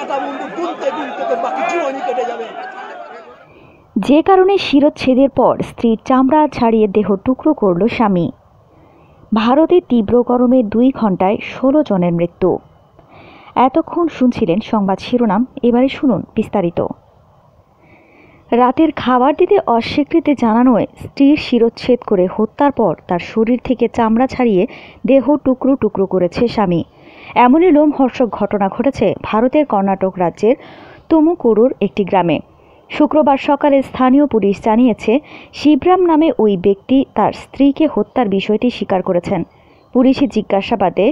কাটা মুন্ডু গুনতে গুনতে তো বাকি জীবনই কেটে যাবে। যে কারণে শিরচ্ছেদের পর স্ত্রীর চামড়া ছাড়িয়ে দেহ টুকরো করল স্বামী। ভারতে তীব্র গরমে 2 ঘন্টায় 16 জনের মৃত্যু। এতক্ষণ শুনছিলেন সংবাদ শিরোনাম, এবারে শুনুন বিস্তারিত। রাতের খাবার দিতে অস্বীকৃতি জানানোয় স্ত্রীর শিরচ্ছেদ করে হত্যার পর তার শরীর থেকে চামড়া ছাড়িয়ে দেহ টুকরো টুকরো করেছে স্বামী। এমনই লোমহর্ষক ঘটনা ঘটেছে ভারতের কর্ণাটক রাজ্যের তুমুকুরুর একটি গ্রামে। শুক্রবার সকালে স্থানীয় পুলিশ জানিয়েছে, শিবরাম নামে ওই ব্যক্তি তার স্ত্রীকে হত্যার বিষয়টি স্বীকার করেছেন। পুলিশের জিজ্ঞাসাবাদে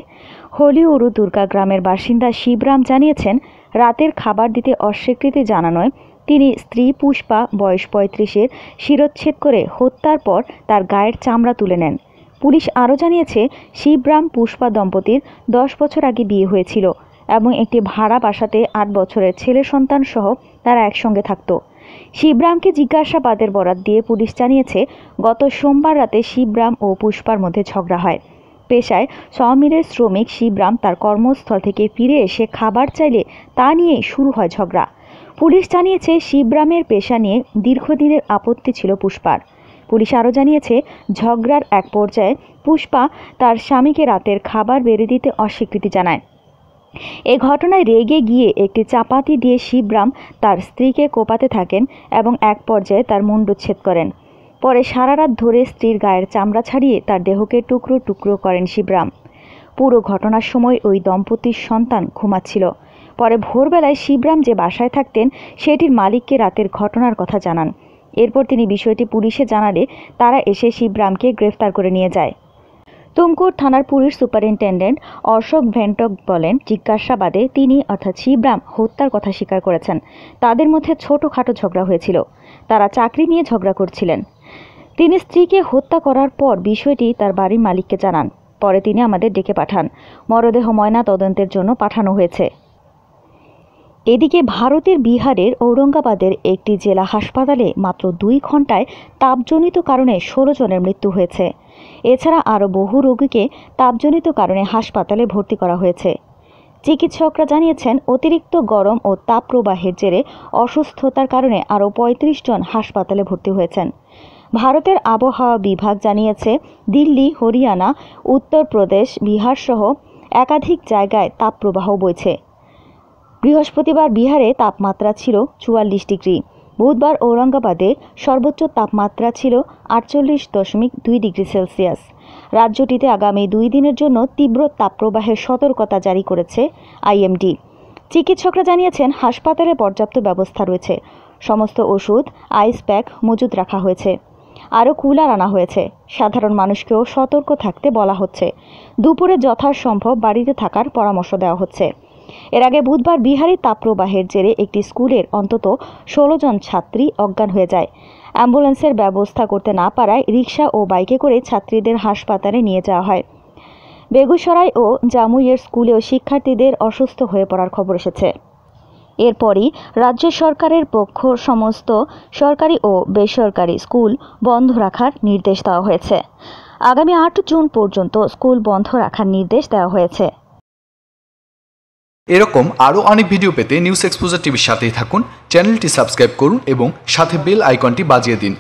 হলিউরু দুর্গা গ্রামের বাসিন্দা শিবরাম জানিয়েছেন, রাতের খাবার দিতে অস্বীকৃতি জানানোয় তিনি স্ত্রী পুষ্পা বয়স 35-এর শিরচ্ছেদ করে হত্যার পর তার গায়ের চামড়া তুলে নেন। পুলিশ আরও জানিয়েছে, শিবরাম পুষ্পা দম্পতির 10 বছর আগে বিয়ে হয়েছিল এবং একটি ভাড়া বাসাতে 8 বছরের ছেলে সন্তান সহ তারা একসঙ্গে থাকত। শিবরামকে জিজ্ঞাসাবাদের বরাত দিয়ে পুলিশ জানিয়েছে, গত সোমবার রাতে শিবরাম ও পুষ্পার মধ্যে ঝগড়া হয়। পেশায় সমিলের শ্রমিক শিবরাম তার কর্মস্থল থেকে ফিরে এসে খাবার চাইলে তা নিয়ে শুরু হয় ঝগড়া। পুলিশ জানিয়েছে, শিবরামের পেশা নিয়ে দীর্ঘদিনের আপত্তি ছিল পুষ্পার। পুলিশ আরও জানিয়েছে, ঝগড়ার এক পর্যায়ে পুষ্পা তার স্বামীকে রাতের খাবার বেড়ে দিতে অস্বীকৃতি জানায়। এ ঘটনায় রেগে গিয়ে একটি চাপাতি দিয়ে শিবরাম তার স্ত্রীকে কোপাতে থাকেন এবং এক পর্যায়ে তার মুণ্ডচ্ছেদ করেন। পরে সারা রাত ধরে স্ত্রীর গায়ের চামড়া ছাড়িয়ে তার দেহকে টুকরো টুকরো করেন শিবরাম। পুরো ঘটনার সময় ওই দম্পতির সন্তান ঘুমাচ্ছিল। পরে ভোরবেলায় শিবরাম যে বাসায় থাকতেন সেটির মালিককে রাতের ঘটনার কথা জানান। এরপর তিনি বিষয়টি পুলিশে জানালে তারা এসে শিবরামকে গ্রেফতার করে নিয়ে যায়। তুমকুর থানার পুলিশ সুপারিনটেন্ডেন্ট অশোক ভেন্টক বলেন, জিজ্ঞাসাবাদে তিনি অর্থাৎ শিবরাম হত্যার কথা স্বীকার করেছেন। তাদের মধ্যে ছোটখাটো ঝগড়া হয়েছিল, তারা চাকরি নিয়ে ঝগড়া করছিলেন। তিনি স্ত্রীকে হত্যা করার পর বিষয়টি তার বাড়ির মালিককে জানান। পরে তিনি আমাদের ডেকে পাঠান। মরদেহ ময়না তদন্তের জন্য পাঠানো হয়েছে। এদিকে ভারতের বিহারের ঔরঙ্গাবাদের একটি জেলা হাসপাতালে মাত্র 2 ঘন্টায় তাপজনিত কারণে 16 জনের মৃত্যু হয়েছে। এছাড়া আরও বহু রোগীকে তাপজনিত কারণে হাসপাতালে ভর্তি করা হয়েছে। চিকিৎসকরা জানিয়েছেন, অতিরিক্ত গরম ও তাপ প্রবাহের জেরে অসুস্থতার কারণে আরও 35 জন হাসপাতালে ভর্তি হয়েছেন। ভারতের আবহাওয়া বিভাগ জানিয়েছে, দিল্লি, হরিয়ানা, উত্তরপ্রদেশ, বিহার সহ একাধিক জায়গায় তাপপ্রবাহ বইছে। বৃহস্পতিবার বিহারে তাপমাত্রা ছিল 44 ডিগ্রি। বুধবার ঔরঙ্গাবাদে সর্বোচ্চ তাপমাত্রা ছিল 48.2 ডিগ্রি সেলসিয়াস। রাজ্যটিতে আগামী 2 দিনের জন্য তীব্র তাপপ্রবাহের সতর্কতা জারি করেছে আইএমডি। চিকিৎসকরা জানিয়েছেন, হাসপাতালে পর্যাপ্ত ব্যবস্থা রয়েছে। সমস্ত ওষুধ, আইস প্যাক মজুত রাখা হয়েছে। আরও কুলার আনা হয়েছে। সাধারণ মানুষকেও সতর্ক থাকতে বলা হচ্ছে। দুপুরে যথাসম্ভব বাড়িতে থাকার পরামর্শ দেওয়া হচ্ছে। এর আগে বুধবার বিহারে তাপপ্রবাহের জেরে একটি স্কুলের অন্তত 16 জন ছাত্রী অজ্ঞান হয়ে যায়। অ্যাম্বুলেন্সের ব্যবস্থা করতে না পারায় রিকশা ও বাইকে করে ছাত্রীদের হাসপাতালে নিয়ে যাওয়া হয়। বেগুসরাই ও জামুইয়ের স্কুলেও শিক্ষার্থীদের অসুস্থ হয়ে পড়ার খবর এসেছে। এরপরই রাজ্য সরকারের পক্ষ সমস্ত সরকারি ও বেসরকারি স্কুল বন্ধ রাখার নির্দেশ দেওয়া হয়েছে। আগামী 8 জুন পর্যন্ত স্কুল বন্ধ রাখার নির্দেশ দেওয়া হয়েছে। এরকম আরও অনেক ভিডিও পেতে নিউজ এক্সপোজার টিভির সাথেই থাকুন। চ্যানেলটি সাবস্ক্রাইব করুন এবং সাথে বেল আইকনটি বাজিয়ে দিন।